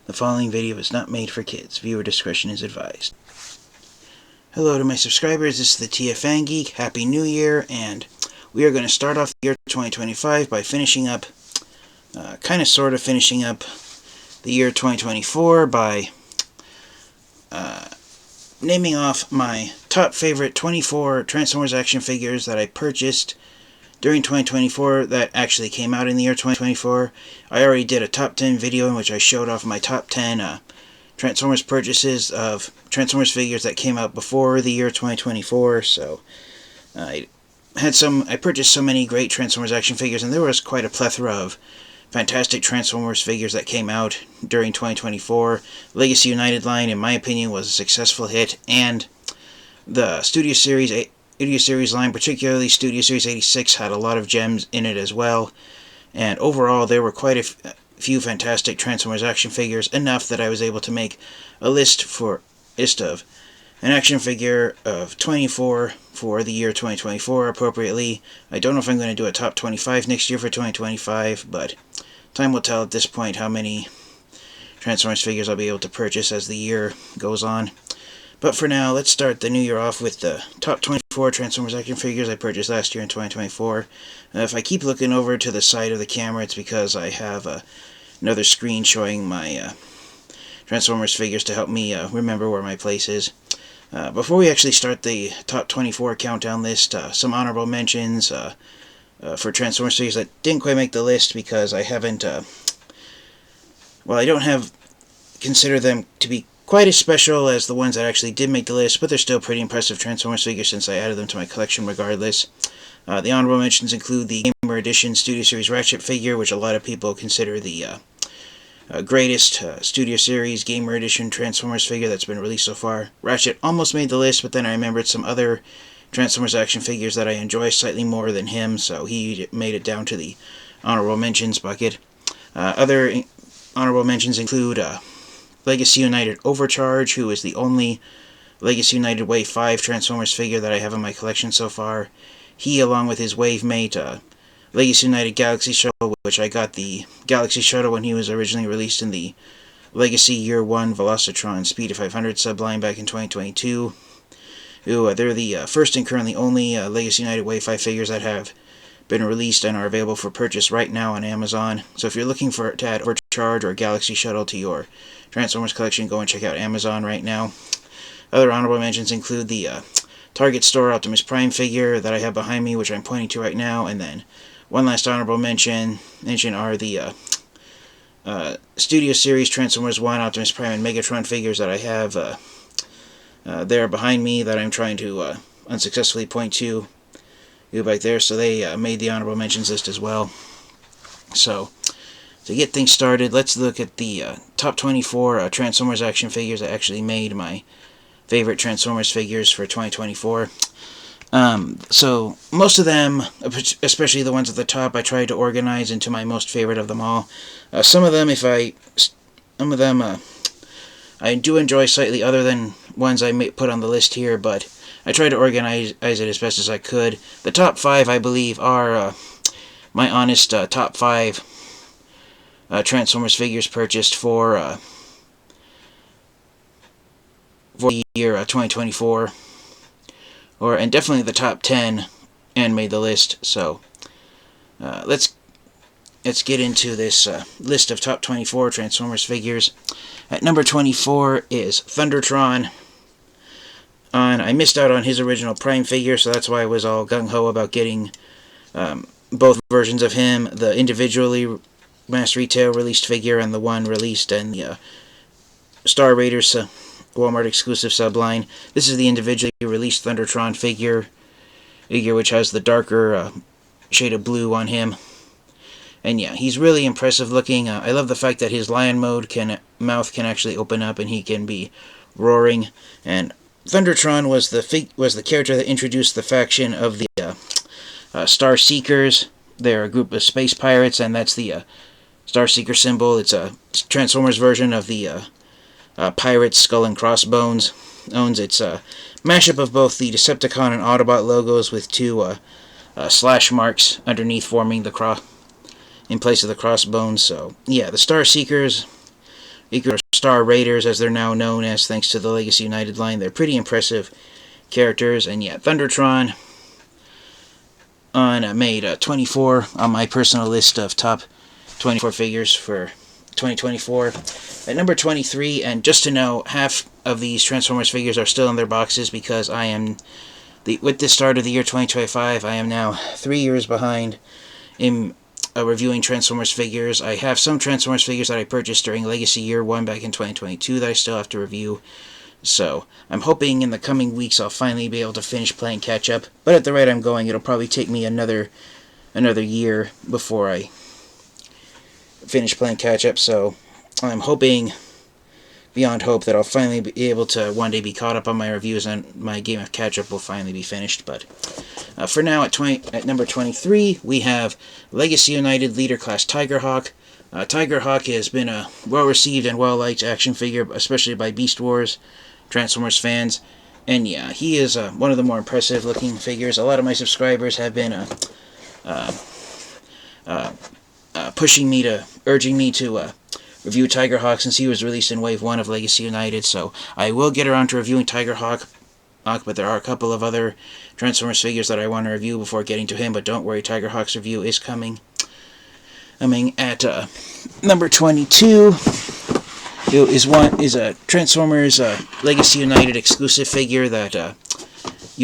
The following video is not made for kids. Viewer discretion is advised. Hello to my subscribers, this is the TFN Geek. Happy New Year, and we are going to start off the year 2025 by finishing up, finishing up the year 2024 by naming off my top favorite 24 Transformers action figures that I purchased during 2024 that actually came out in the year 2024. I already did a top 10 video in which I showed off my top 10 Transformers purchases of Transformers figures that came out before the year 2024. So I purchased so many great Transformers action figures, and there was quite a plethora of fantastic Transformers figures that came out during 2024. Legacy United line, in my opinion, was a successful hit, and the Studio Series line, particularly Studio Series 86, had a lot of gems in it as well. And overall, there were quite a few fantastic Transformers action figures, enough that I was able to make a list of an action figure of 24 for the year 2024 appropriately. I don't know if I'm going to do a top 25 next year for 2025, but time will tell at this point how many Transformers figures I'll be able to purchase as the year goes on. But for now, let's start the new year off with the top 24 Transformers action figures I purchased last year in 2024. If I keep looking over to the side of the camera, it's because I have another screen showing my Transformers figures to help me remember where my place is. Before we actually start the top 24 countdown list, some honorable mentions for Transformers figures that didn't quite make the list because I haven't, I don't consider them to be quite as special as the ones that actually did make the list, but they're still pretty impressive Transformers figures since I added them to my collection regardless. The honorable mentions include the Gamer Edition Studio Series Ratchet figure, which a lot of people consider the greatest Studio Series Gamer Edition Transformers figure that's been released so far. Ratchet almost made the list, but then I remembered some other Transformers action figures that I enjoy slightly more than him, so he made it down to the honorable mentions bucket. Other honorable mentions include Legacy United Overcharge, who is the only Legacy United Wave 5 Transformers figure that I have in my collection so far. He, along with his wave mate, Legacy United Galaxy Shuttle, which I got the Galaxy Shuttle when he was originally released in the Legacy Year 1 Velocitron Speed of 500 subline back in 2022. They're the first and currently only Legacy United Wave 5 figures that have been released and are available for purchase right now on Amazon. So if you're looking to add Overcharge or Galaxy Shuttle to your Transformers collection, go and check out Amazon right now. Other honorable mentions include the Target Store Optimus Prime figure that I have behind me, which I'm pointing to right now, and then one last honorable mention are the Studio Series Transformers 1 Optimus Prime and Megatron figures that I have there behind me that I'm trying to unsuccessfully point to back there, so they made the honorable mentions list as well. So to get things started, let's look at the top 24 Transformers action figures that actually made my favorite Transformers figures for 2024. So most of them, especially the ones at the top, I tried to organize into my most favorite of them all. Some of them I do enjoy slightly other than ones I may put on the list here, but I tried to organize it as best as I could. The top 5, I believe, are my honest top 5 Transformers figures purchased for the year 2024, and definitely the top 10 and made the list. So let's get into this list of top 24 Transformers figures. At number 24 is Thundertron. I missed out on his original Prime figure, so that's why I was all gung-ho about getting both versions of him, the individually mass retail released figure and the one released in the Star Raiders Walmart exclusive subline. This is the individually released Thundertron figure which has the darker shade of blue on him. And yeah, he's really impressive looking. I love the fact that his lion mode mouth can actually open up and he can be roaring. And Thundertron was the character that introduced the faction of the Star Seekers. They're a group of space pirates, and that's the Star Seeker symbol. It's a Transformers version of the Pirates Skull and Crossbones. It's a mashup of both the Decepticon and Autobot logos with two slash marks underneath forming the in place of the crossbones. So yeah, the Star Seekers Star Raiders, as they're now known as, thanks to the Legacy United line. They're pretty impressive characters. And yeah, Thundertron made 24 on my personal list of top 24 figures for 2024. At number 23, and just to know, half of these Transformers figures are still in their boxes because I am, with the start of the year 2025, I am now 3 years behind in reviewing Transformers figures. I have some Transformers figures that I purchased during Legacy Year 1 back in 2022 that I still have to review. So, I'm hoping in the coming weeks I'll finally be able to finish playing catch-up. But at the rate I'm going, it'll probably take me another year before I finish playing catch-up. So, I'm hoping beyond hope that I'll finally be able to one day be caught up on my reviews and my game of catch-up will finally be finished. But for now, at number 23, we have Legacy United Leader Class Tigerhawk. Tigerhawk has been a well-received and well-liked action figure, especially by Beast Wars Transformers fans. And yeah, he is one of the more impressive-looking figures. A lot of my subscribers have been urging me to review Tigerhawk since he was released in Wave 1 of Legacy United. So I will get around to reviewing Tigerhawk, but there are a couple of other Transformers figures that I want to review before getting to him. But don't worry, Tigerhawk's review is coming. At number 22 is a Transformers Legacy United exclusive figure that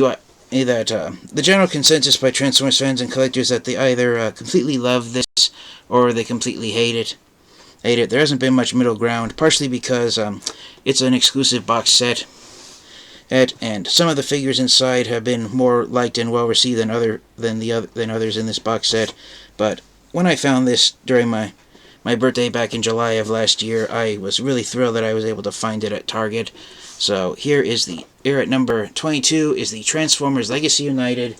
the general consensus by Transformers fans and collectors that they either completely love this or they completely hate it. There hasn't been much middle ground, partially because it's an exclusive box set, and some of the figures inside have been more liked and well received than others in this box set. But when I found this during my birthday back in July of last year, I was really thrilled that I was able to find it at Target. So here at number 22 is the Transformers Legacy United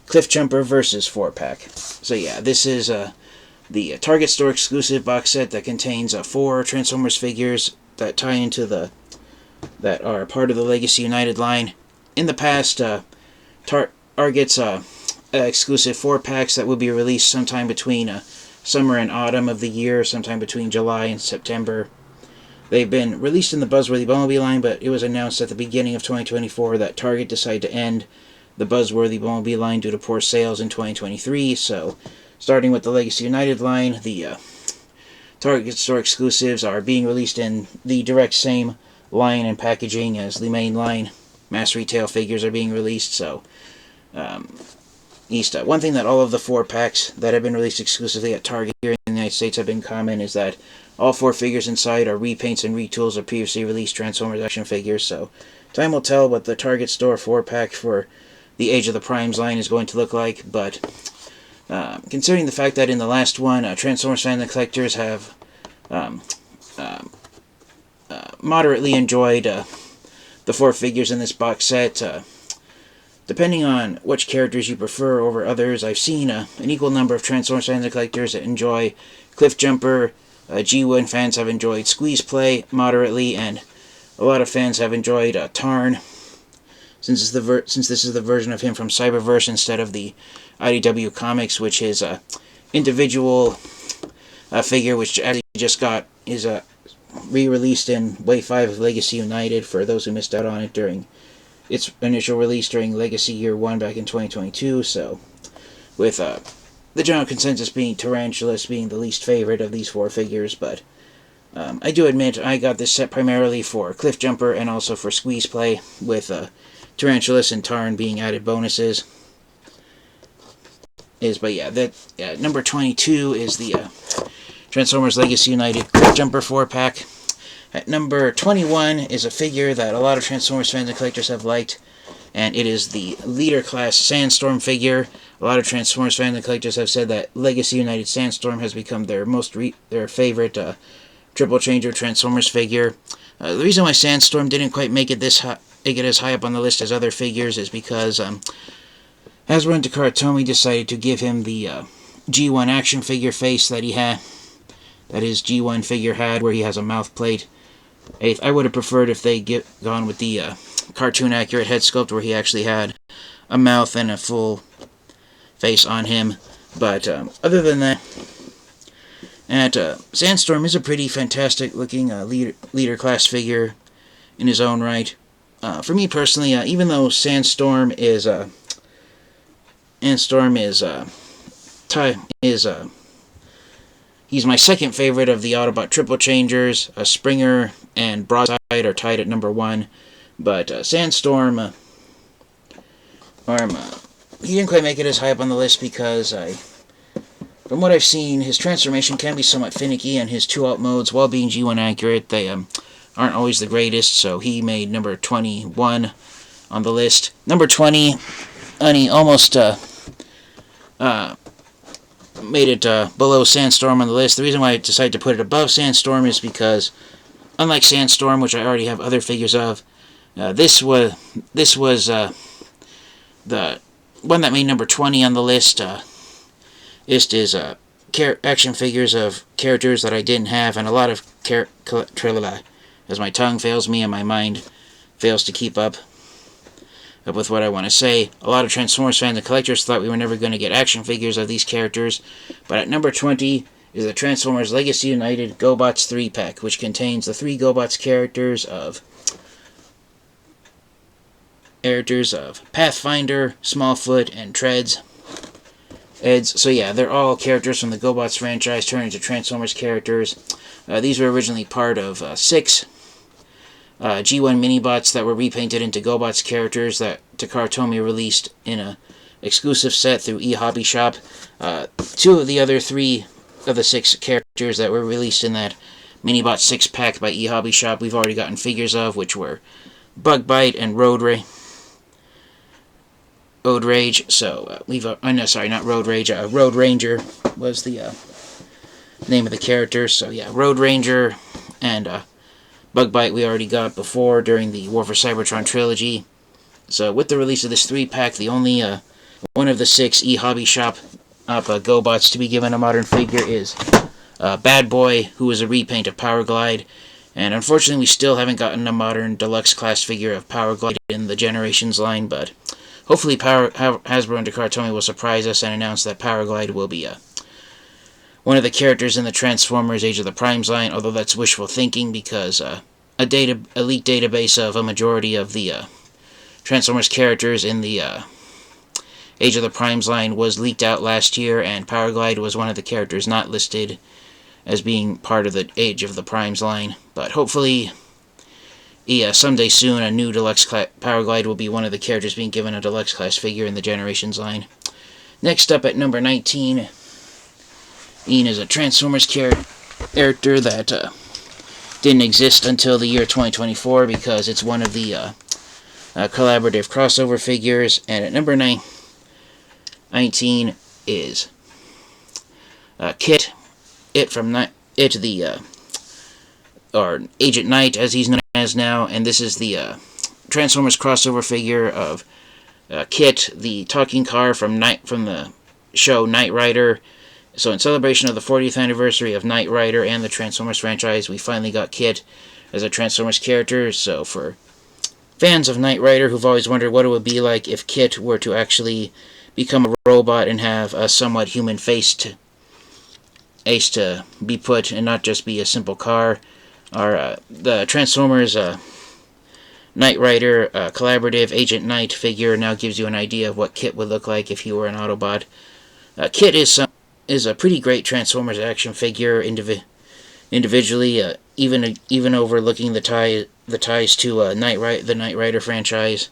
Cliffjumper vs. 4-pack. So yeah, this is the Target store exclusive box set that contains 4 Transformers figures that tie into that are part of the Legacy United line. In the past, Target's exclusive 4-packs that will be released sometime between summer and autumn of the year, sometime between July and September. They've been released in the Buzzworthy Bumblebee line, but it was announced at the beginning of 2024 that Target decided to end the Buzzworthy Bumblebee line due to poor sales in 2023. So, starting with the Legacy United line, the Target store exclusives are being released in the direct same line and packaging as the main line. Mass retail figures are being released, so one thing that all of the 4-packs that have been released exclusively at Target here in the United States have been common is that all 4 figures inside are repaints and retools of previously released Transformers action figures. So time will tell what the Target store 4-pack for the Age of the Primes line is going to look like. But considering the fact that in the last one, Transformers fans and collectors have moderately enjoyed the 4 figures in this box set. Depending on which characters you prefer over others, I've seen an equal number of Transformers fans and collectors that enjoy Cliffjumper. G1 fans have enjoyed Squeeze Play moderately, and a lot of fans have enjoyed Tarn, since this is the version of him from Cyberverse instead of the IDW comics, which is a individual figure which actually just is re-released in Wave 5 of Legacy United for those who missed out on it during its initial release during Legacy Year 1 back in 2022. So, with the general consensus being Tarantulas being the least favorite of these 4 figures, but I do admit I got this set primarily for Cliffjumper and also for Squeeze Play, with Tarantulas and Tarn being added bonuses. Number 22 is the Transformers Legacy United Cliffjumper 4-pack. At number 21 is a figure that a lot of Transformers fans and collectors have liked, and it is the Leader Class Sandstorm figure. A lot of Transformers fans and collectors have said that Legacy United Sandstorm has become their favorite triple changer Transformers figure. The reason why Sandstorm didn't quite make it as high up on the list as other figures is because Hasbro and Takara Tomy decided to give him the G1 action figure face that his G1 figure had, where he has a mouth plate. I would have preferred if they gone with the cartoon accurate head sculpt where he actually had a mouth and a full face on him. But other than that, Sandstorm is a pretty fantastic looking leader class figure in his own right. For me personally, even though Sandstorm is he's my second favorite of the Autobot triple changers. Springer and Broadside are tied at number 1, but Sandstorm, he didn't quite make it as high up on the list because from what I've seen, his transformation can be somewhat finicky, and his 2 alt modes, while being G1 accurate, they aren't always the greatest, so he made number 21 on the list. Number 20, and he almost made it below Sandstorm on the list. The reason why I decided to put it above Sandstorm is because, unlike Sandstorm, which I already have other figures of, this was the one that made number 20 on the list. Is action figures of characters that I didn't have, and a lot of as my tongue fails me and my mind fails to keep up with what I want to say. A lot of Transformers fans and collectors thought we were never going to get action figures of these characters, but at number 20 is the Transformers Legacy United GoBots 3-pack, which contains the 3 GoBots characters of Pathfinder, Smallfoot, and Treads. So yeah, they're all characters from the GoBots franchise turned into Transformers characters. These were originally part of 6 G1 Minibots that were repainted into GoBots characters that Takara Tomy released in a exclusive set through eHobby Shop. 2 of the other 3 of the 6 characters that were released in that Minibot 6-pack by eHobby Shop we've already gotten figures of, which were Bugbite and Road Rage. So Road Ranger was the name of the character. So yeah, Road Ranger and Bugbite we already got before during the War for Cybertron trilogy. So with the release of this 3-pack, the only one of the 6 eHobby Shop GoBots to be given a modern figure is Bad Boy, who is a repaint of Power Glide. And unfortunately, we still haven't gotten a modern deluxe class figure of Power Glide in the Generations line, but hopefully Hasbro and Takara Tomy will surprise us and announce that Power Glide will be one of the characters in the Transformers Age of the Primes line, although that's wishful thinking because a leaked database of a majority of the Transformers characters in the Age of the Primes line was leaked out last year, and Power Glide was one of the characters not listed as being part of the Age of the Primes line. But hopefully, someday soon, a new deluxe Power Glide will be one of the characters being given a deluxe class figure in the Generations line. Next up at number 19, Ian is a Transformers character that didn't exist until the year 2024 because it's one of the collaborative crossover figures. And at number 19 is Kit, or Agent Knight as he's known as now, and this is the Transformers crossover figure of Kit, the talking car from the show Knight Rider. So in celebration of the 40th anniversary of Knight Rider and the Transformers franchise, we finally got Kit as a Transformers character. So for fans of Knight Rider who've always wondered what it would be like if Kit were to actually become a robot and have a somewhat human face to be put and not just be a simple car, the Transformers Knight Rider collaborative Agent Knight figure now gives you an idea of what Kit would look like if he were an Autobot. Kit is a pretty great Transformers action figure individually, even overlooking the ties to the Knight Rider franchise.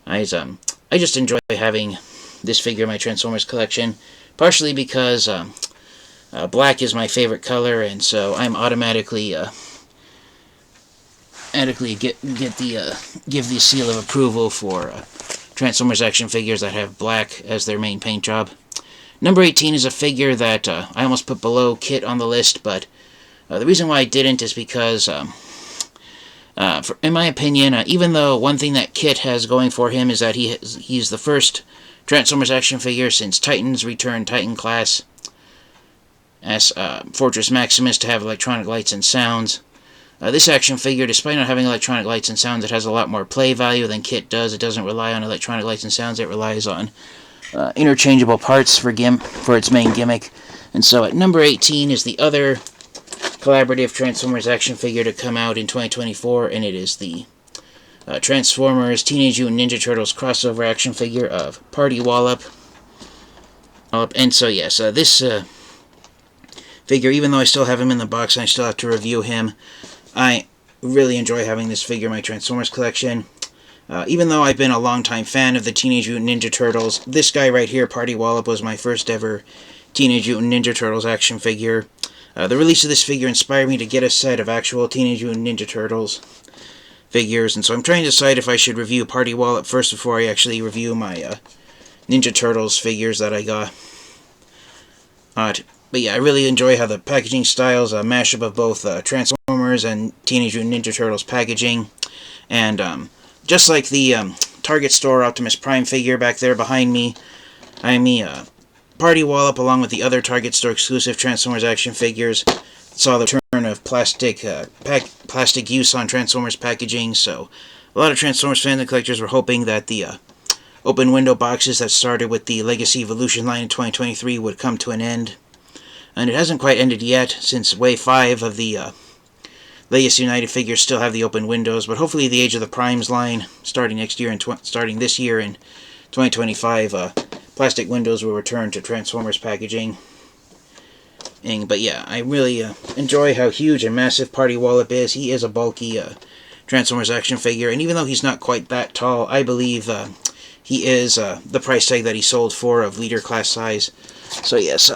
I just enjoy having this figure in my Transformers collection, partially because black is my favorite color, and so I'm automatically give the seal of approval for Transformers action figures that have black as their main paint job. Number 18 is a figure that I almost put below Kit on the list, but the reason why I didn't is because, in my opinion, even though one thing that Kit has going for him is that he's the first Transformers action figure since Titans Return Titan class as Fortress Maximus to have electronic lights and sounds. This action figure, despite not having electronic lights and sounds, it has a lot more play value than Kit does. It doesn't rely on electronic lights and sounds, it relies on interchangeable parts for its main gimmick. And so at number 18 is the other collaborative Transformers action figure to come out in 2024, and it is the Transformers Teenage Mutant Ninja Turtles crossover action figure of Party Wallop. And so yes, this figure, even though I still have him in the box and I still have to review him, I really enjoy having this figure in my Transformers collection. Even though I've been a longtime fan of the Teenage Mutant Ninja Turtles, this guy right here, Party Wallop, was my first ever Teenage Mutant Ninja Turtles action figure. The release of this figure inspired me to get a set of actual Teenage Mutant Ninja Turtles figures, and so I'm trying to decide if I should review Party Wallop first before I actually review my Ninja Turtles figures that I got. But yeah, I really enjoy how the packaging styles mash up of both Transformers and Teenage Mutant Ninja Turtles packaging. And just like the Target Store Optimus Prime figure back there behind me, Party Wallop, along with the other Target Store exclusive Transformers action figures, saw the return of plastic use on Transformers packaging. So a lot of Transformers fans and collectors were hoping that the open window boxes that started with the Legacy Evolution line in 2023 would come to an end. And it hasn't quite ended yet, since Wave 5 of the Legacy United figures still have the open windows, but hopefully the Age of the Primes line, starting this year in 2025, plastic windows will return to Transformers packaging. But yeah, I really enjoy how huge and massive Party Wallop is. He is a bulky Transformers action figure, and even though he's not quite that tall, I believe he is the price tag that he sold for of leader class size. So yes,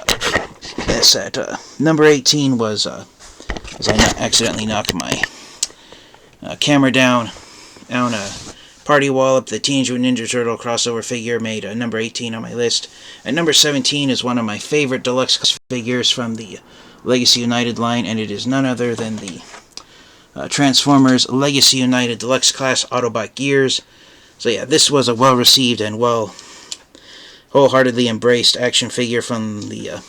at number 18 was, as I accidentally knocked my camera down Party Wallop, the Teenage Mutant Ninja Turtle crossover figure, made number 18 on my list. At number 17 is one of my favorite deluxe figures from the Legacy United line, and it is none other than the Transformers Legacy United Deluxe Class Autobot Gears. So yeah, this was a well-received and wholeheartedly embraced action figure from the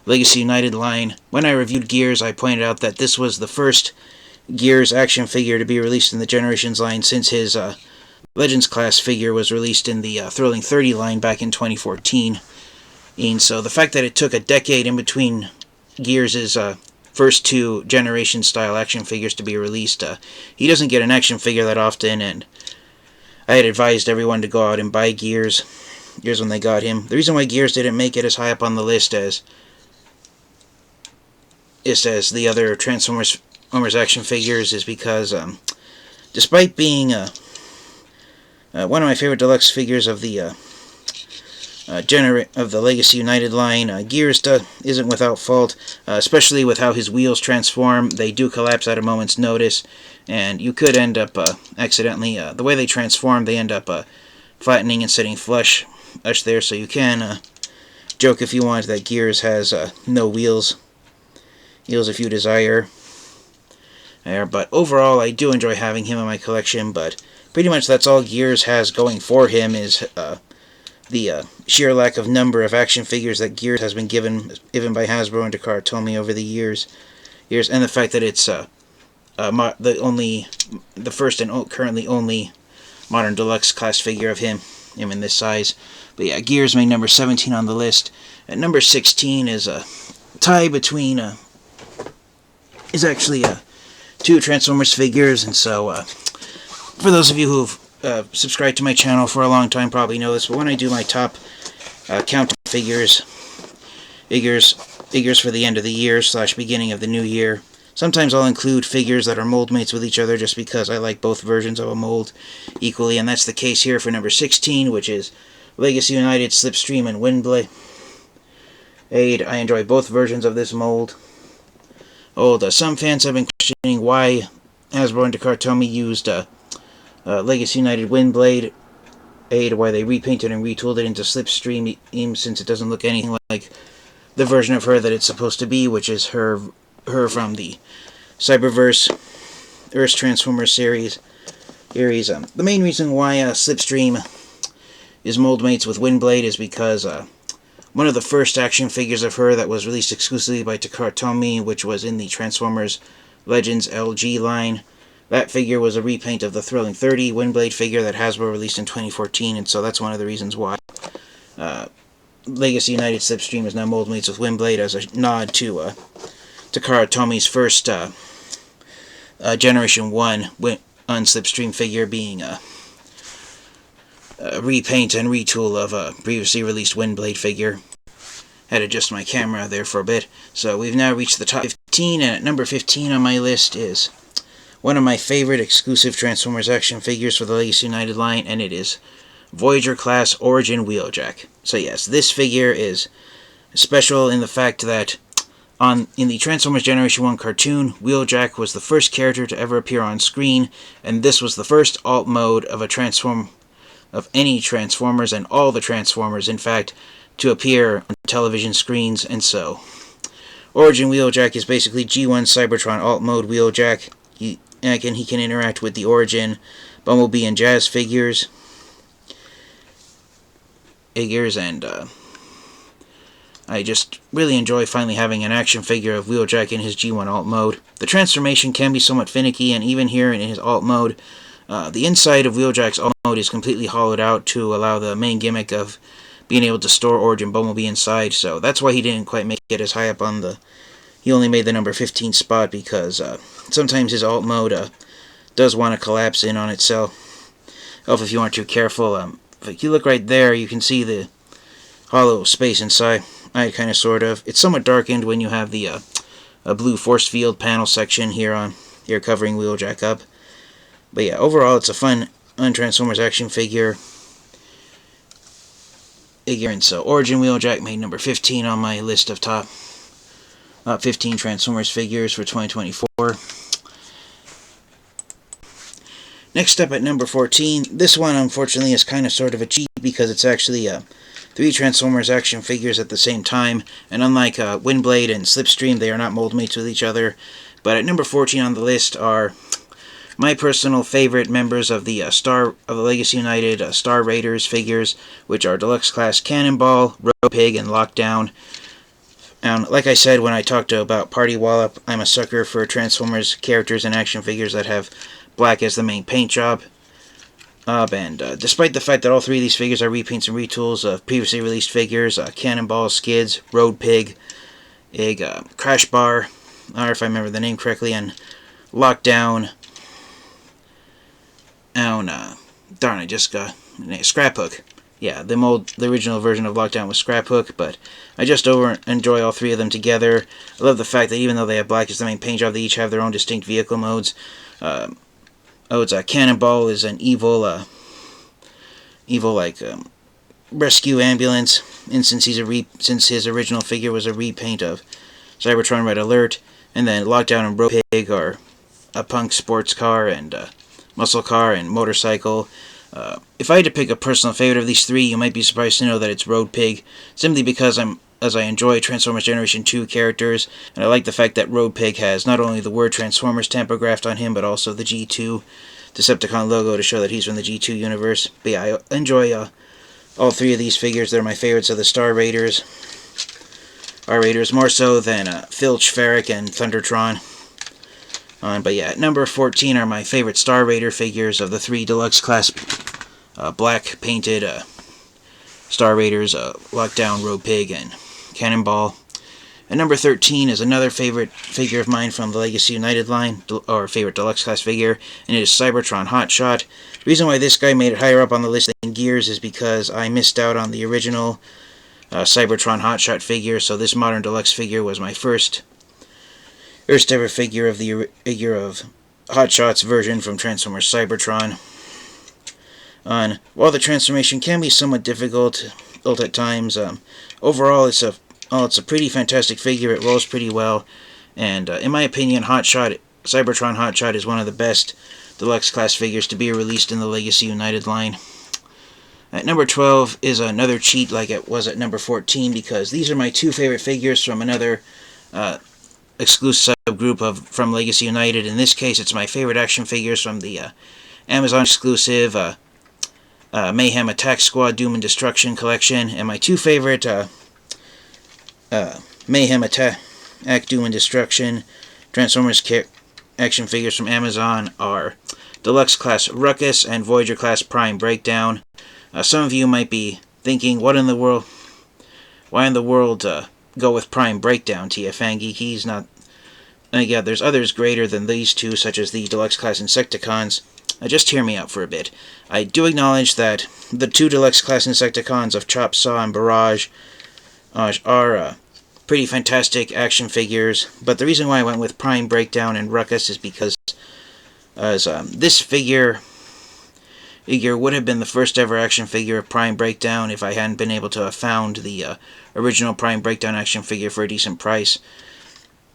Legacy United line. When I reviewed Gears, I pointed out that this was the first Gears action figure to be released in the Generations line since his Legends class figure was released in the Thrilling 30 line back in 2014. And so the fact that it took a decade in between Gears' first two Generation style action figures to be released, he doesn't get an action figure that often, and I had advised everyone to go out and buy Gears when they got him. The reason why Gears didn't make it as high up on the list as the other Transformers action figures is because, despite being one of my favorite deluxe figures of the Legacy United line, Gears isn't without fault, especially with how his wheels transform. They do collapse at a moment's notice, and you could end up accidentally, the way they transform, they end up flattening and sitting flush there, so you can joke if you want that Gears has no wheels if you desire. But overall, I do enjoy having him in my collection, but pretty much that's all Gears has going for him, is the sheer lack of number of action figures that Gears has been given by Hasbro and Takara Tomy over the years, and the fact that it's the first and currently only modern deluxe class figure of him in this size. But yeah, Gears made number 17 on the list. At number 16 is a tie between is actually two Transformers figures, and so for those of you who've subscribed to my channel for a long time probably know this, but when I do my top count figures for the end of the year / beginning of the new year, sometimes I'll include figures that are mold mates with each other just because I like both versions of a mold equally, and that's the case here for number 16, which is Legacy United Slipstream and Windblade. I enjoy both versions of this mold. Some fans have been questioning why Hasbro and Takara Tomy used Legacy United Windblade, why they repainted and retooled it into Slipstream, since it doesn't look anything like the version of her that it's supposed to be, which is her from the Cyberverse Earth Transformers series. The main reason why Slipstream is mold mates with Windblade is because one of the first action figures of her that was released exclusively by Takara Tomy, which was in the Transformers Legends LG line, that figure was a repaint of the Thrilling 30 Windblade figure that Hasbro released in 2014, and so that's one of the reasons why Legacy United Slipstream is now mold mates with Windblade as a nod to Takara Tomi's first Generation 1 Slipstream figure being a repaint and retool of a previously released Windblade figure. Had to adjust my camera there for a bit. So we've now reached the top 15, and at number 15 on my list is one of my favorite exclusive Transformers action figures for the Legacy United line, and it is Voyager Class Origin Wheeljack. So yes, this figure is special in the fact that in the Transformers Generation 1 cartoon, Wheeljack was the first character to ever appear on screen, and this was the first alt mode of any Transformers, and all the Transformers, in fact, to appear on television screens. And so Origin Wheeljack is basically G1 Cybertron alt mode Wheeljack. He can interact with the Origin, Bumblebee, and Jazz figures, and I just really enjoy finally having an action figure of Wheeljack in his G1 alt mode. The transformation can be somewhat finicky, and even here in his alt mode, the inside of Wheeljack's alt mode is completely hollowed out to allow the main gimmick of being able to store Origin Bumblebee inside, so that's why he didn't quite make it as high up on the... He only made the number 15 spot because sometimes his alt mode does want to collapse in on itself. If you aren't too careful. If you look right there, you can see the hollow space inside. Kind of, sort of. It's somewhat darkened when you have the a blue force field panel section here covering Wheeljack up. But yeah, overall it's a fun Transformers action figure. And so Origin Wheeljack made number 15 on my list of top 15 Transformers figures for 2024. Next up at number 14, this one unfortunately is kind of sort of a cheat because it's actually 3 Transformers action figures at the same time, and unlike Windblade and Slipstream, they are not mold mates with each other. But at number 14 on the list are my personal favorite members of the Legacy United Star Raiders figures, which are Deluxe Class Cannonball, Road Pig, and Lockdown. And like I said when I talked about Party Wallop, I'm a sucker for Transformers characters and action figures that have black as the main paint job. Despite the fact that all 3 of these figures are repaints and retools of previously released figures, Cannonball, Skids, Road Pig, Crash Bar, or if I remember the name correctly, and Lockdown, Scrap Hook. Yeah, the original version of Lockdown was Scrap Hook, but I just enjoy all 3 of them together. I love the fact that even though they have black as the main paint job, they each have their own distinct vehicle modes. Cannonball is an evil rescue ambulance, and since his original figure was a repaint of Cybertron Red Alert, and then Lockdown and Road Pig are a punk sports car and muscle car and motorcycle. If I had to pick a personal favorite of these 3, you might be surprised to know that it's Road Pig, simply because I enjoy Transformers Generation 2 characters, and I like the fact that Road Pig has not only the word Transformers tampographed on him, but also the G2 Decepticon logo to show that he's from the G2 universe. But yeah, I enjoy all 3 of these figures. They're my favorites of the Star Raiders. More so than Filch, Ferric, and Thundertron. But yeah, at number 14 are my favorite Star Raider figures of the 3 Deluxe Class black painted Star Raiders, Lockdown, Road Pig, and Cannonball. At number 13 is another favorite figure of mine from the Legacy United line, or favorite Deluxe Class figure, and it is Cybertron Hotshot. The reason why this guy made it higher up on the list than Gears is because I missed out on the original Cybertron Hotshot figure, so this modern Deluxe figure was my first ever figure of Hotshot's version from Transformers Cybertron. While the transformation can be somewhat difficult at times, overall it's a pretty fantastic figure. It rolls pretty well, and in my opinion, Cybertron Hotshot is one of the best Deluxe Class figures to be released in the Legacy United line. At number 12 is another cheat like it was at number 14, because these are my 2 favorite figures from another exclusive subgroup from Legacy United. In this case, it's my favorite action figures from the Amazon exclusive Mayhem Attack Squad Doom and Destruction collection, and my 2 favorite Mayhem Attack Doom and Destruction Transformers action figures from Amazon are Deluxe Class Ruckus and Voyager Class Prime Breakdown. Some of you might be thinking, what in the world why in the world go with Prime Breakdown, TFangy? He's not... yeah, there's others greater than these two, such as the Deluxe Class Insecticons. Just hear me out for a bit. I do acknowledge that the two Deluxe Class Insecticons of Chop, Saw, and Barrage are pretty fantastic action figures, but the reason why I went with Prime Breakdown and Ruckus is because this figure would have been the first ever action figure of Prime Breakdown if I hadn't been able to have found the original Prime Breakdown action figure for a decent price.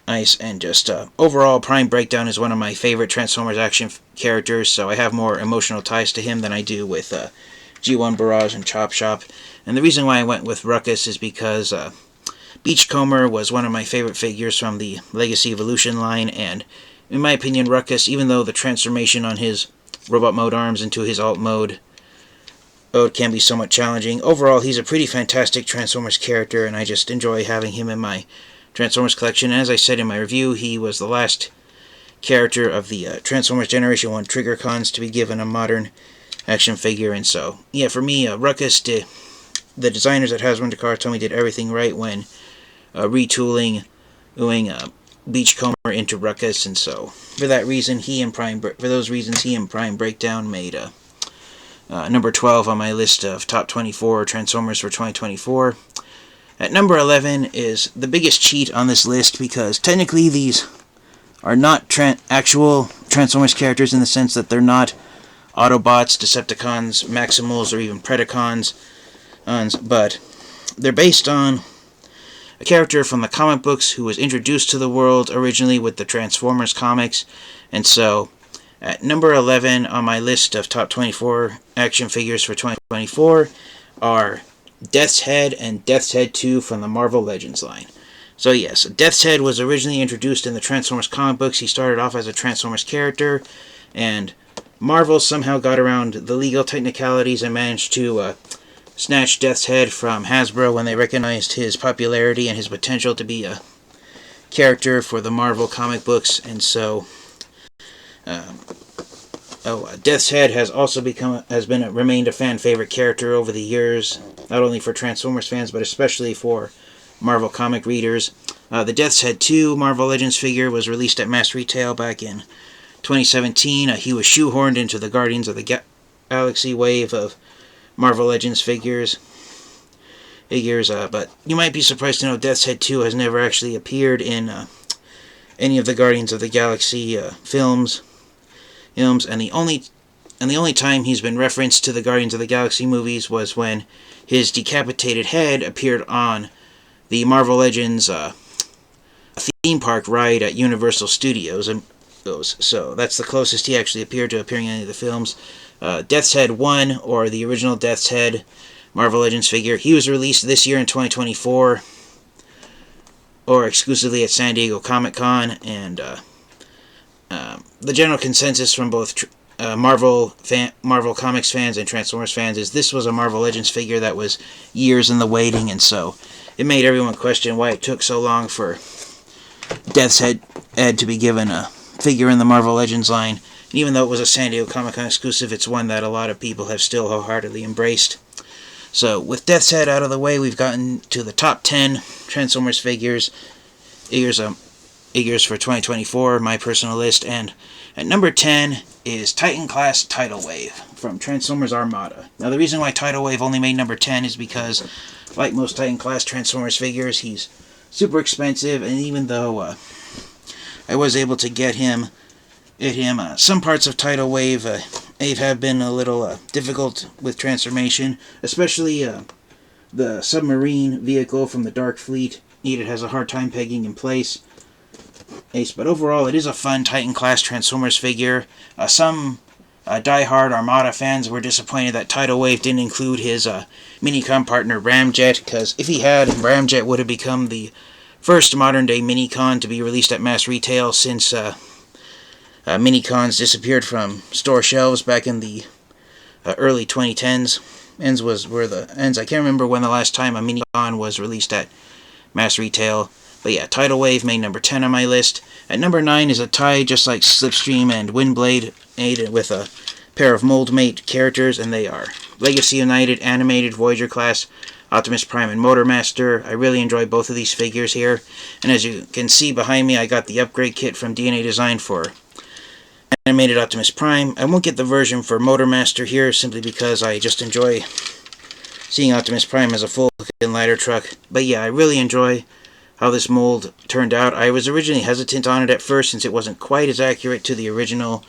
Nice, and just overall, Prime Breakdown is one of my favorite Transformers action characters, so I have more emotional ties to him than I do with G1 Barrage and Chop Shop. And the reason why I went with Ruckus is because Beachcomber was one of my favorite figures from the Legacy Evolution line, and in my opinion, Ruckus, even though the transformation on his robot mode arms into his alt mode can be somewhat challenging, overall he's a pretty fantastic Transformers character, and I just enjoy having him in my Transformers collection. And as I said in my review, he was the last character of the Transformers Generation 1 Trigger Cons to be given a modern action figure, and so, yeah, for me, Ruckus, the designers at Hasbro and Takara told me did everything right when retooling Beachcomber into Ruckus, and so for those reasons he and Prime Breakdown made number 12 on my list of top 24 Transformers for 2024. At number 11 is the biggest cheat on this list, because technically these are not actual Transformers characters in the sense that they're not Autobots, Decepticons, Maximals, or even Predacons, but they're based on a character from the comic books who was introduced to the world originally with the Transformers comics. And so, at number 11 on my list of top 24 action figures for 2024 are Death's Head and Death's Head 2 from the Marvel Legends line. So yes, Death's Head was originally introduced in the Transformers comic books. He started off as a Transformers character, and Marvel somehow got around the legal technicalities and managed to snatch Death's Head from Hasbro when they recognized his popularity and his potential to be a character for the Marvel comic books. And so Death's Head has also remained a fan favorite character over the years, not only for Transformers fans but especially for Marvel comic readers. The Death's Head 2 Marvel Legends figure was released at mass retail back in 2017. He was shoehorned into the Guardians of the Galaxy wave of Marvel Legends figures, but you might be surprised to know Death's Head 2 has never actually appeared in any of the Guardians of the Galaxy films, and the only time he's been referenced to the Guardians of the Galaxy movies was when his decapitated head appeared on the Marvel Legends theme park ride at Universal Studios. So that's the closest he actually appeared to appearing in any of the films. Death's Head 1, or the original Death's Head Marvel Legends figure, he was released this year in 2024, or exclusively at San Diego Comic-Con, and the general consensus from both Marvel Comics fans and Transformers fans is this was a Marvel Legends figure that was years in the waiting, and so it made everyone question why it took so long for Death's Head to be given a figure in the Marvel Legends line. And even though it was a San Diego Comic-Con exclusive, it's one that a lot of people have still wholeheartedly embraced. So, with Death's Head out of the way, we've gotten to the top 10 Transformers figures for 2024, my personal list, and at number 10 is Titan Class Tidal Wave from Transformers Armada. Now, the reason why Tidal Wave only made number 10 is because, like most Titan Class Transformers figures, he's super expensive, and even though I was able to get him, some parts of Tidal Wave have been a little difficult with transformation, especially the submarine vehicle from the Dark Fleet. Has a hard time pegging in place. But overall, it is a fun Titan Class Transformers figure. Some die-hard Armada fans were disappointed that Tidal Wave didn't include his Minicon partner Ramjet, because if he had, Ramjet would have become the first modern-day Minicon to be released at mass retail since Minicons disappeared from store shelves back in the early 2010s. I can't remember when the last time a Minicon was released at mass retail. But yeah, Tidal Wave made number 10 on my list. At number 9 is a tie just like Slipstream and Windblade, made with a pair of Moldmate characters, and they are Legacy United Animated Voyager Class Optimus Prime and Motormaster. I really enjoy both of these figures here. And as you can see behind me, I got the upgrade kit from DNA Design for animated Optimus Prime. I won't get the version for Motormaster here simply because I just enjoy seeing Optimus Prime as a full ladder truck. But yeah, I really enjoy how this mold turned out. I was originally hesitant on it at first since it wasn't quite as accurate to the original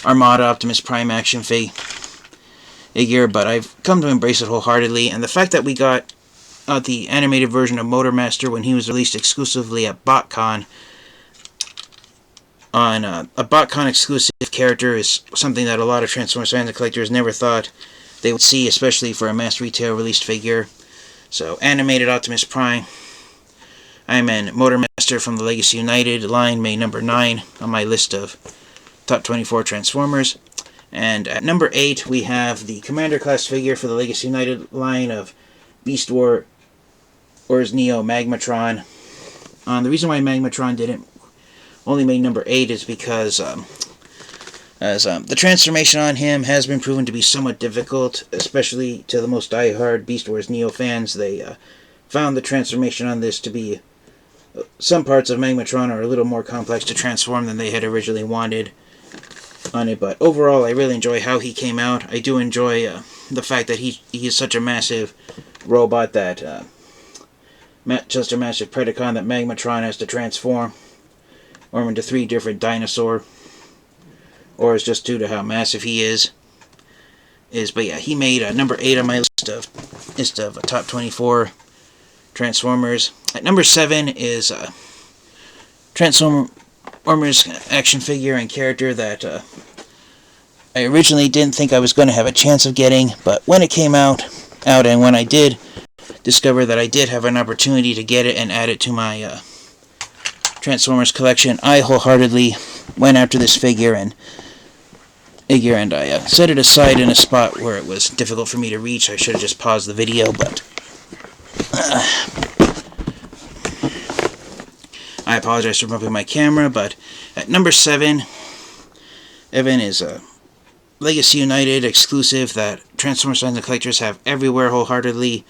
Armada Optimus Prime action figure, but I've come to embrace it wholeheartedly. And the fact that we got the animated version of Motormaster when he was released exclusively at BotCon on a BotCon exclusive character is something that a lot of Transformers fans and collectors never thought they would see, especially for a mass retail released figure. So, animated Optimus Prime, Iron Man, Motormaster from the Legacy United line, made number 9 on my list of top 24 Transformers. And at number 8, we have the Commander class figure for the Legacy United line of Beast Wars Neo Magmatron. The reason why Magmatron didn't only made number 8 is because the transformation on him has been proven to be somewhat difficult, especially to the most diehard Beast Wars Neo fans. They found the transformation on this to be some parts of Magmatron are a little more complex to transform than they had originally wanted on it, but overall I really enjoy how he came out. I do enjoy the fact that he is such a massive robot that just a massive Predacon that Magmatron has to transform into 3 different dinosaur, or it's just due to how massive he is. But yeah, he made number 8 on my list of top 24 Transformers. At number 7 is Transformers action figure and character that I originally didn't think I was going to have a chance of getting, but when it came out and when I did discover that I did have an opportunity to get it and add it to my Transformers collection, I wholeheartedly went after this figure and I set it aside in a spot where it was difficult for me to reach. I should have just paused the video, but I apologize for bumping my camera. But at number 7, Evan is a Legacy United exclusive that Transformers fans and collectors have everywhere wholeheartedly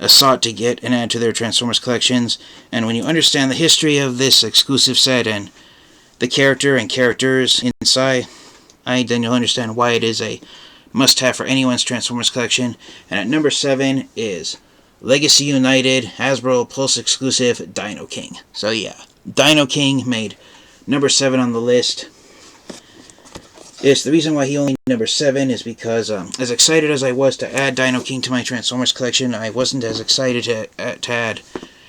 sought to get and add to their Transformers collections. And when you understand the history of this exclusive set and the character and characters inside, then you'll understand why it is a must-have for anyone's Transformers collection. And at number 7 is Legacy United Hasbro Pulse exclusive Dino King. So yeah, Dino King made number 7 on the list. The reason why he only made number 7 is because as excited as I was to add Dino King to my Transformers collection, I wasn't as excited to add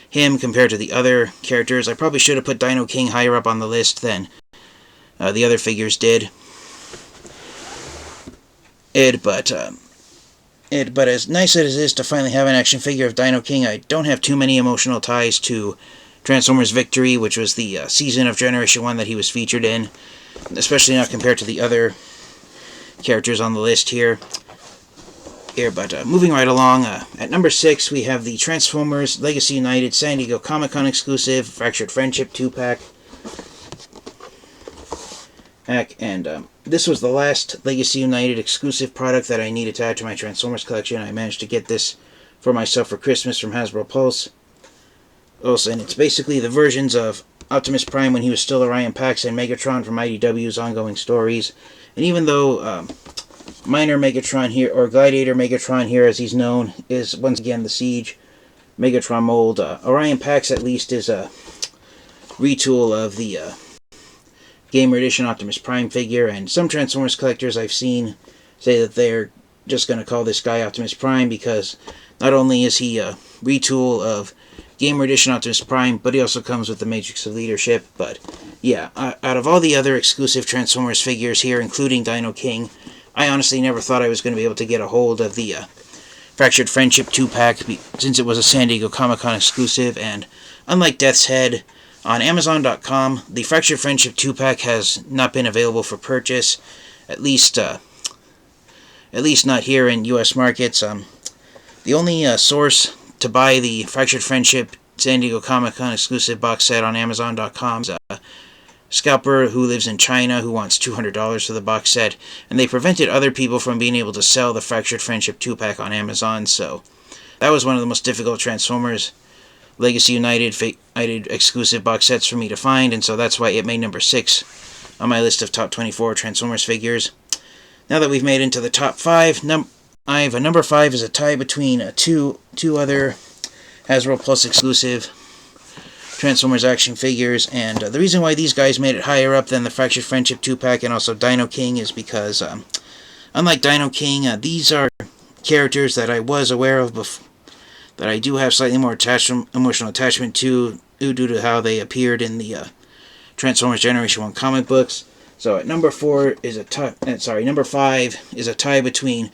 him compared to the other characters. I probably should have put Dino King higher up on the list than the other figures did. But as nice as it is to finally have an action figure of Dino King, I don't have too many emotional ties to Transformers Victory, which was the season of Generation 1 that he was featured in, especially not compared to the other characters on the list here. But moving right along, at number 6 we have the Transformers Legacy United San Diego Comic-Con exclusive Fractured Friendship 2-pack. And this was the last Legacy United exclusive product that I needed to add to my Transformers collection. I managed to get this for myself for Christmas from Hasbro Pulse. Also, and it's basically the versions of Optimus Prime when he was still Orion Pax and Megatron from IDW's ongoing stories. And even though Minor Megatron here, or Gladiator Megatron here as he's known, is once again the Siege Megatron mold, Orion Pax at least is a retool of the Gamer Edition Optimus Prime figure, and some Transformers collectors I've seen say that they're just going to call this guy Optimus Prime because not only is he a retool of Gamer Edition Optimus Prime, but he also comes with the Matrix of Leadership. But yeah, out of all the other exclusive Transformers figures here, including Dino King, I honestly never thought I was going to be able to get a hold of the Fractured Friendship 2-pack since it was a San Diego Comic-Con exclusive, and unlike Death's Head, on Amazon.com, the Fractured Friendship 2-pack has not been available for purchase, at least not here in U.S. markets. The only source to buy the Fractured Friendship San Diego Comic-Con exclusive box set on Amazon.com is a scalper who lives in China who wants $200 for the box set, and they prevented other people from being able to sell the Fractured Friendship 2-pack on Amazon, so that was one of the most difficult Transformers Legacy United exclusive box sets for me to find, and so that's why it made number 6 on my list of top 24 Transformers figures. Now that we've made into the top 5, number 5 is a tie between two other Hasbro Plus exclusive Transformers action figures, and the reason why these guys made it higher up than the Fractured Friendship 2-pack and also Dino King is because, unlike Dino King, these are characters that I was aware of before, that I do have slightly more emotional attachment to due to how they appeared in the Transformers Generation 1 comic books. So at number 5 is a tie between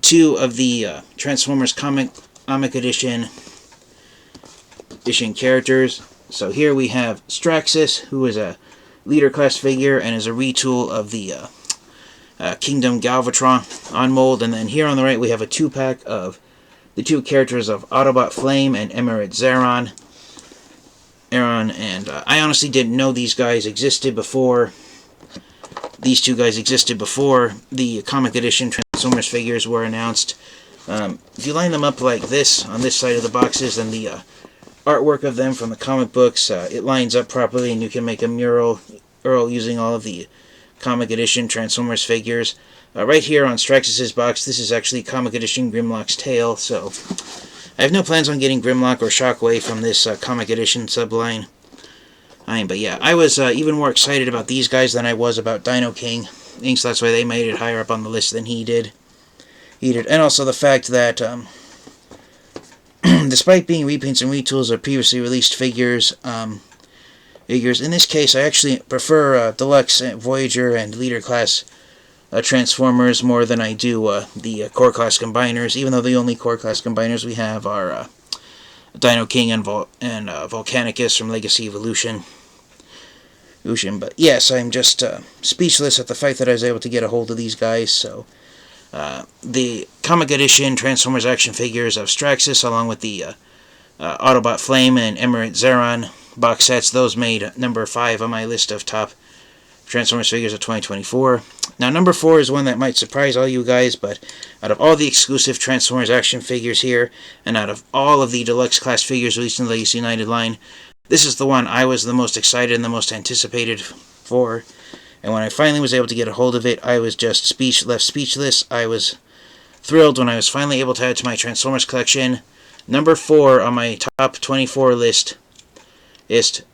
two of the Transformers comic edition characters. So here we have Straxus, who is a leader class figure and is a retool of the Kingdom Galvatron on mold. And then here on the right we have a 2-pack of the two characters of Autobot Flame and Emirate Zeron. And I honestly didn't know these guys existed before. These two guys existed before the comic edition Transformers figures were announced. If you line them up like this on this side of the boxes, then the artwork of them from the comic books, it lines up properly, and you can make a mural using all of the comic edition Transformers figures. Right here on Straxus' box, this is actually comic edition Grimlock's tail, so I have no plans on getting Grimlock or Shockwave from this comic edition subline. But yeah, I was even more excited about these guys than I was about Dino King. I think so that's why they made it higher up on the list than he did. And also the fact that, despite being repaints and retools of previously released figures, in this case I actually prefer Deluxe Voyager and Leader Class Transformers more than I do the Core Class Combiners, even though the only Core Class Combiners we have are Dino King and Volcanicus from Legacy Evolution. But yes, I'm just speechless at the fact that I was able to get a hold of these guys. So the comic edition Transformers action figures of Straxus, along with the Autobot Flame and Emirate Zeron box sets, those made number 5 on my list of top Transformers figures of 2024. Now, number 4 is one that might surprise all you guys, but out of all the exclusive Transformers action figures here, and out of all of the deluxe class figures released in the Legacy United line, this is the one I was the most excited and the most anticipated for. And when I finally was able to get a hold of it, I was just left speechless. I was thrilled when I was finally able to add it to my Transformers collection. Number 4 on my top 24 list is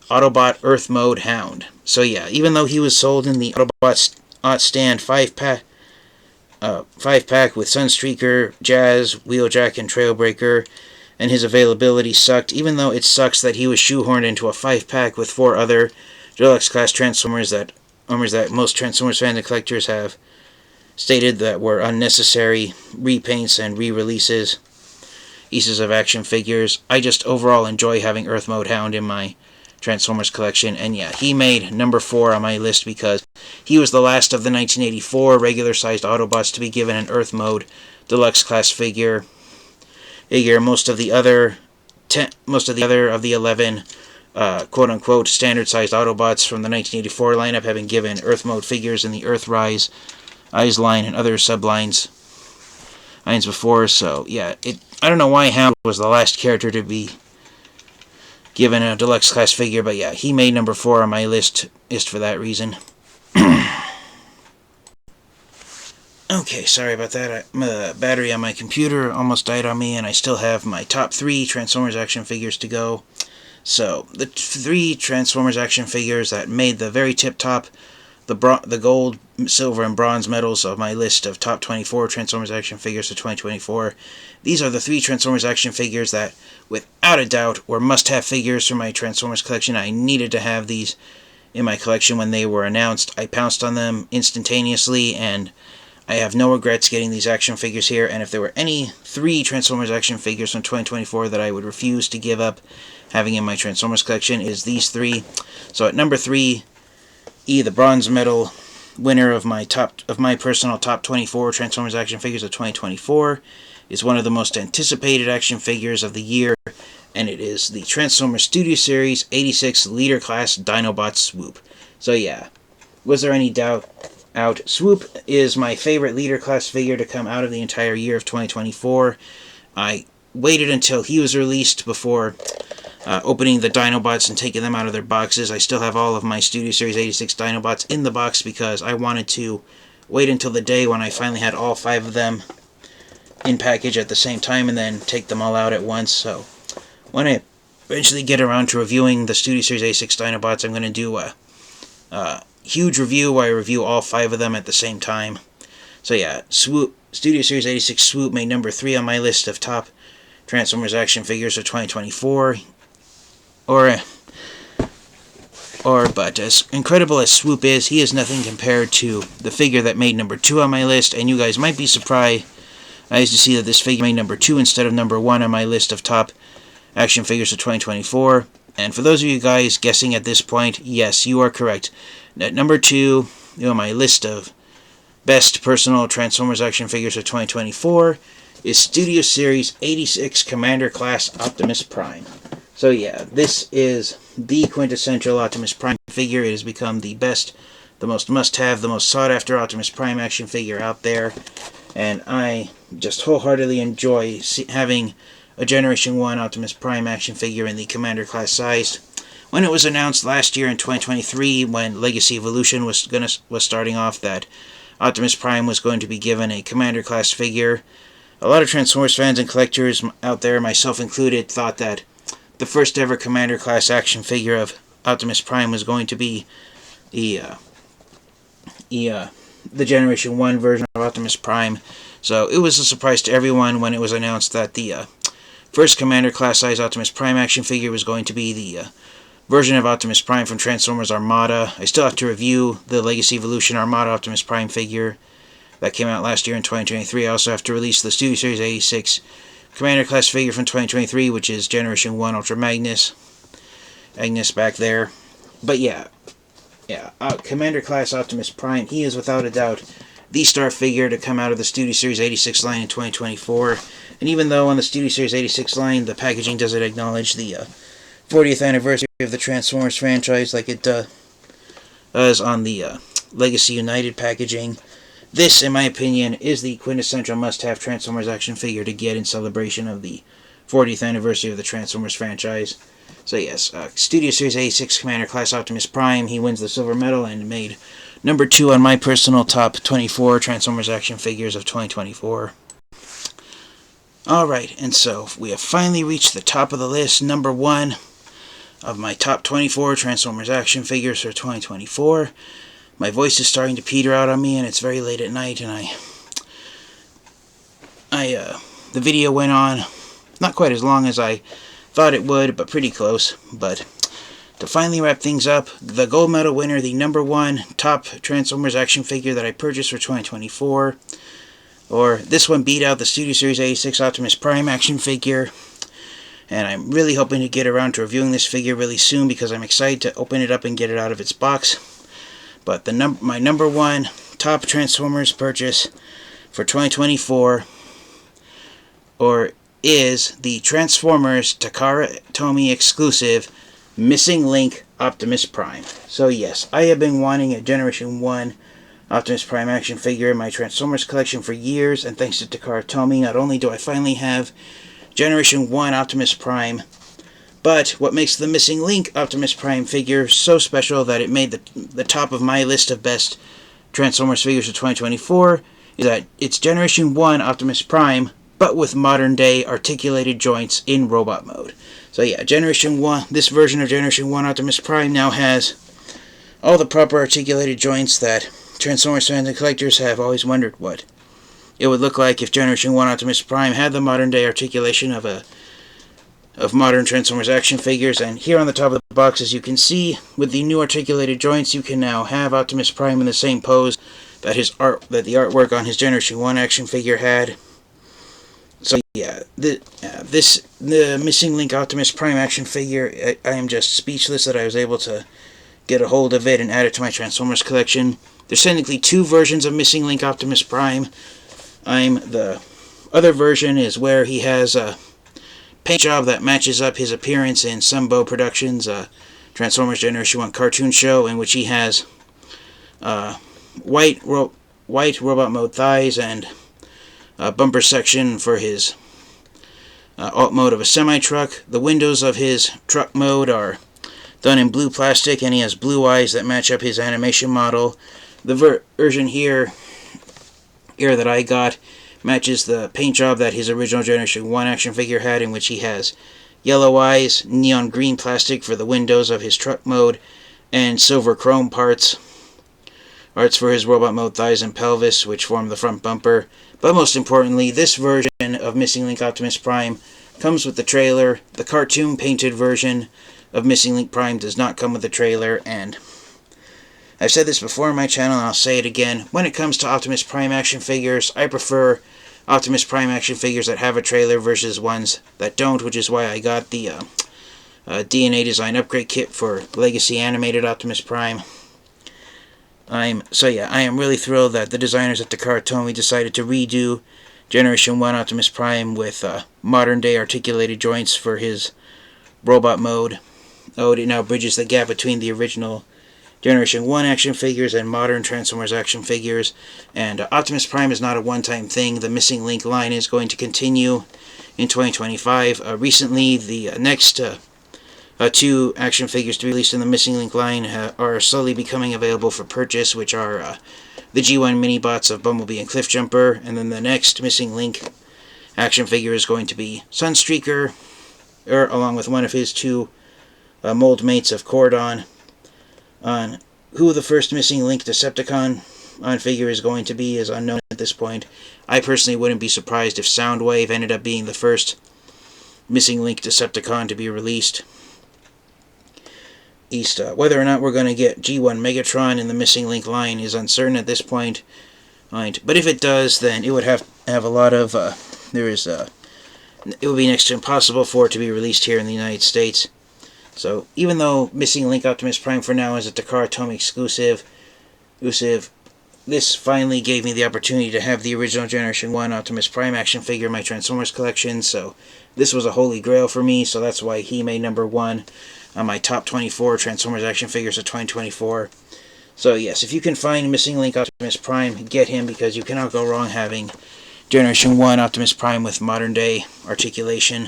Autobot Earth Mode Hound. So yeah, even though he was sold in the Autobot stand 5-pack with Sunstreaker, Jazz, Wheeljack, and Trailbreaker, and his availability sucked, even though it sucks that he was shoehorned into a 5-pack with 4 other deluxe class Transformers that most Transformers fans and collectors have stated that were unnecessary repaints and re-releases of action figures. I just overall enjoy having Earth Mode Hound in my Transformers collection, and yeah, he made number 4 on my list because he was the last of the 1984 regular-sized Autobots to be given an Earth Mode deluxe class figure. Most of the other of the 11 quote-unquote standard-sized Autobots from the 1984 lineup have been given Earth Mode figures in the Earthrise Eyes line and other sublines before. So yeah, I don't know why Hound was the last character to be given a deluxe class figure, but yeah, he made number 4 on my list just for that reason. Okay, sorry about that. The battery on my computer almost died on me, and I still have my top 3 Transformers action figures to go. So, the 3 Transformers action figures that made the very tip-top, the gold, silver, and bronze medals of my list of top 24 Transformers action figures of 2024. These are the 3 Transformers action figures that, without a doubt, were must-have figures for my Transformers collection. I needed to have these in my collection when they were announced. I pounced on them instantaneously, and I have no regrets getting these action figures here. And if there were any 3 Transformers action figures from 2024 that I would refuse to give up having in my Transformers collection, is these 3. So at number 3, the bronze medal winner of my personal top 24 Transformers action figures of 2024 is one of the most anticipated action figures of the year, and it is the Transformers Studio Series 86 Leader Class Dinobot Swoop. So yeah, was there any doubt? Swoop is my favorite Leader Class figure to come out of the entire year of 2024. I waited until he was released before opening the Dinobots and taking them out of their boxes. I still have all of my Studio Series 86 Dinobots in the box because I wanted to wait until the day when I finally had all 5 of them in package at the same time and then take them all out at once. So when I eventually get around to reviewing the Studio Series 86 Dinobots, I'm going to do a huge review where I review all 5 of them at the same time. So yeah, Studio Series 86 Swoop made number 3 on my list of top Transformers action figures of 2024. But as incredible as Swoop is, he is nothing compared to the figure that made number 2 on my list, and you guys might be surprised to see that this figure made number 2 instead of number 1 on my list of top action figures of 2024. And for those of you guys guessing at this point, yes, you are correct. At number 2 on my list of best personal Transformers action figures of 2024 is Studio Series 86 Commander Class Optimus Prime. So yeah, this is the quintessential Optimus Prime figure. It has become the best, the most must-have, the most sought-after Optimus Prime action figure out there. And I just wholeheartedly enjoy having a Generation 1 Optimus Prime action figure in the Commander class size. When it was announced last year in 2023, when Legacy Evolution was starting off, that Optimus Prime was going to be given a Commander class figure, a lot of Transformers fans and collectors out there, myself included, thought that the first ever Commander class action figure of Optimus Prime was going to be the Generation 1 version of Optimus Prime. So it was a surprise to everyone when it was announced that the first Commander class size Optimus Prime action figure was going to be the version of Optimus Prime from Transformers Armada. I still have to review the Legacy Evolution Armada Optimus Prime figure that came out last year in 2023. I also have to release the Studio Series 86 Commander class figure from 2023, which is Generation 1 Ultra Magnus. Agnes back there. But yeah, Commander class Optimus Prime, he is without a doubt the star figure to come out of the Studio Series 86 line in 2024. And even though on the Studio Series 86 line the packaging doesn't acknowledge the 40th anniversary of the Transformers franchise like it does on the Legacy United packaging, this, in my opinion, is the quintessential must-have Transformers action figure to get in celebration of the 40th anniversary of the Transformers franchise. So yes, Studio Series 86 Commander Class Optimus Prime, he wins the silver medal and made number 2 on my personal top 24 Transformers action figures of 2024. Alright, and so we have finally reached the top of the list, number 1 of my top 24 Transformers action figures for 2024. My voice is starting to peter out on me, and it's very late at night, and the video went on not quite as long as I thought it would, but pretty close. But to finally wrap things up, the gold medal winner, the number 1 top Transformers action figure that I purchased for 2024, or this one beat out the Studio Series 86 Optimus Prime action figure, and I'm really hoping to get around to reviewing this figure really soon because I'm excited to open it up and get it out of its box. But my number 1 top Transformers purchase for 2024 is the Transformers Takara Tomy exclusive Missing Link Optimus Prime. So yes, I have been wanting a Generation 1 Optimus Prime action figure in my Transformers collection for years, and thanks to Takara Tomy, not only do I finally have Generation 1 Optimus Prime, but what makes the Missing Link Optimus Prime figure so special that it made the top of my list of best Transformers figures of 2024 is that it's Generation 1 Optimus Prime, but with modern-day articulated joints in robot mode. So yeah, Generation 1, this version of Generation 1 Optimus Prime now has all the proper articulated joints that Transformers fans and collectors have always wondered what it would look like if Generation 1 Optimus Prime had the modern-day articulation of modern Transformers action figures. And here on the top of the box, as you can see, with the new articulated joints, you can now have Optimus Prime in the same pose that the artwork on his Generation 1 action figure had. So yeah, the Missing Link Optimus Prime action figure, I am just speechless that I was able to get a hold of it and add it to my Transformers collection. There's technically 2 versions of Missing Link Optimus Prime. The other version is where he has a paint job that matches up his appearance in Sunbow Productions' Transformers Generation 1 cartoon show, in which he has white robot mode thighs and a bumper section for his alt mode of a semi-truck. The windows of his truck mode are done in blue plastic, and he has blue eyes that match up his animation model. The version here that I got matches the paint job that his original Generation 1 action figure had, in which he has yellow eyes, neon green plastic for the windows of his truck mode, and silver chrome parts for his robot mode thighs and pelvis, which form the front bumper. But most importantly, this version of Missing Link Optimus Prime comes with the trailer. The cartoon painted version of Missing Link Prime does not come with the trailer, and I've said this before on my channel, and I'll say it again. When it comes to Optimus Prime action figures, I prefer Optimus Prime action figures that have a trailer versus ones that don't, which is why I got the DNA Design Upgrade Kit for Legacy Animated Optimus Prime. I am really thrilled that the designers at Takara Tomy decided to redo Generation 1 Optimus Prime with modern-day articulated joints for his robot mode. It now bridges the gap between the original Generation 1 action figures and modern Transformers action figures. And Optimus Prime is not a one-time thing. The Missing Link line is going to continue in 2025. Recently, the next two action figures to be released in the Missing Link line are slowly becoming available for purchase, which are the G1 mini-bots of Bumblebee and Cliffjumper. And then the next Missing Link action figure is going to be Sunstreaker, along with one of his two mold mates of Cordon. On who the first Missing Link Decepticon figure is going to be is unknown at this point. I personally wouldn't be surprised if Soundwave ended up being the first Missing Link Decepticon to be released. Whether or not we're going to get G1 Megatron in the Missing Link line is uncertain at this point. But if it does, then it would have a lot of it would be next to impossible for it to be released here in the United States. So, even though Missing Link Optimus Prime for now is a Takara Tomy exclusive, this finally gave me the opportunity to have the original Generation 1 Optimus Prime action figure in my Transformers collection, so this was a holy grail for me, so that's why he made number 1 on my top 24 Transformers action figures of 2024. So yes, if you can find Missing Link Optimus Prime, get him, because you cannot go wrong having Generation 1 Optimus Prime with modern day articulation.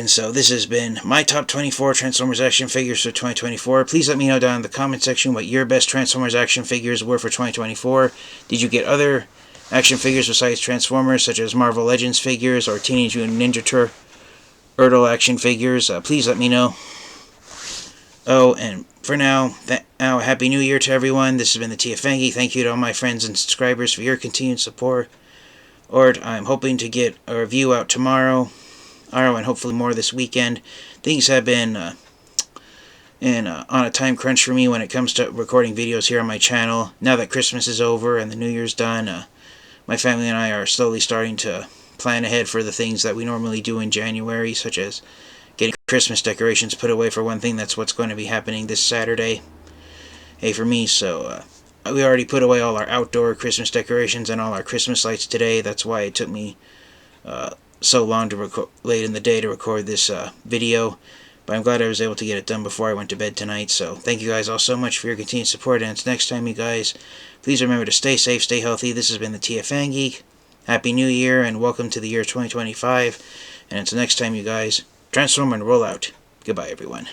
So this has been my top 24 Transformers action figures for 2024. Please let me know down in the comment section what your best Transformers action figures were for 2024. Did you get other action figures besides Transformers, such as Marvel Legends figures or Teenage Mutant Ninja Turtle action figures? Please let me know. Oh, and for now, Happy New Year to everyone. This has been the TFangy. Thank you to all my friends and subscribers for your continued support. I'm hoping to get a review out tomorrow, and hopefully more this weekend. Things have been on a time crunch for me when it comes to recording videos here on my channel. Now that Christmas is over and the New Year's done, my family and I are slowly starting to plan ahead for the things that we normally do in January, such as getting Christmas decorations put away, for one thing. That's what's going to be happening this Saturday, for me. So we already put away all our outdoor Christmas decorations and all our Christmas lights today. That's why it took me so long to late in the day to record this video, but I'm glad I was able to get it done before I went to bed tonight. So thank you guys all so much for your continued support, and until next time, you guys, please remember to stay safe, stay healthy. This has been the TFangy. Happy New Year, and welcome to the year 2025, and until next time, you guys, transform and roll out. Goodbye, everyone.